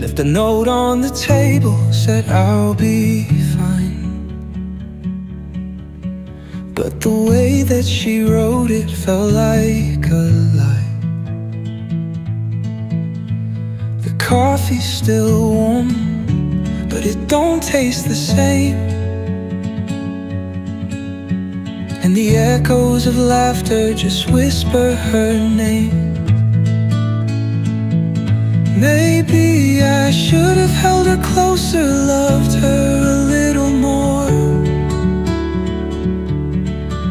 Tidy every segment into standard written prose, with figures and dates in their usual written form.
Left a note on the table, said I'll be fine. But the way that she wrote it felt like a lie. The coffee's still warm, but it don't taste the same. And the echoes of laughter just whisper her name. Maybe I should have held her closer, loved her a little more.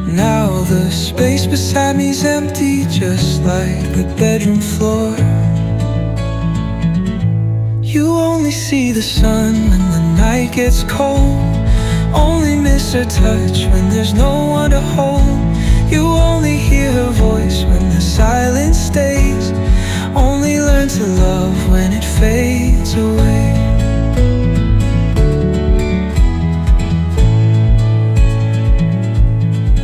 Now the space beside me's empty, just like the bedroom floor. You only see the sun when the night gets cold. Only miss her touch when there's no one to hold. You only hear her voice when the silence stays. Only learn to love when it fades away.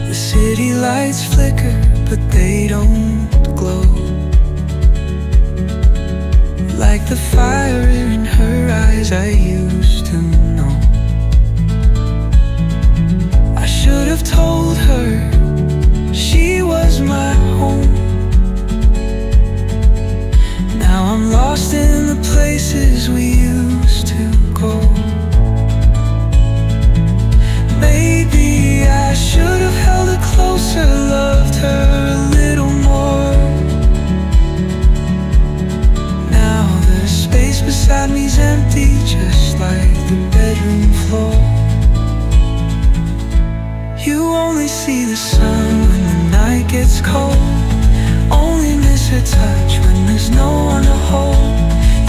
The city lights flicker, but they don't glow like the fire in her eyes I used to know. I should have told her she was my home. Now I'm lost in the places we used to go. Maybe I should have held her closer, loved her a little more. Now the space beside me's empty, just like the bedroom floor. You only see the sun when the night gets cold. Only miss her touch when there's no one to hold.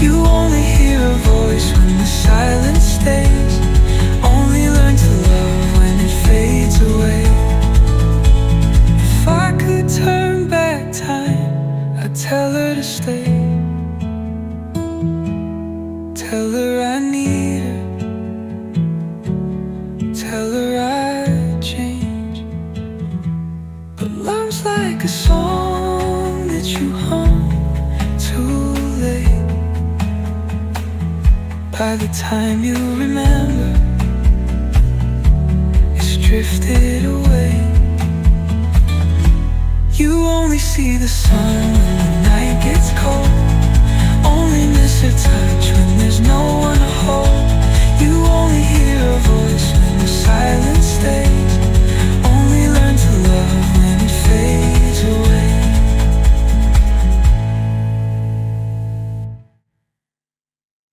You only hear her voice when the silence stays. Only learn to love when it fades away. If I could turn back time, I'd tell her to stay. Tell her I need her. Tell her I'd change. But love's like a song that you hum too late. By the time you remember, it's drifted away. You only see the sun when the night gets cold. Only miss her touch when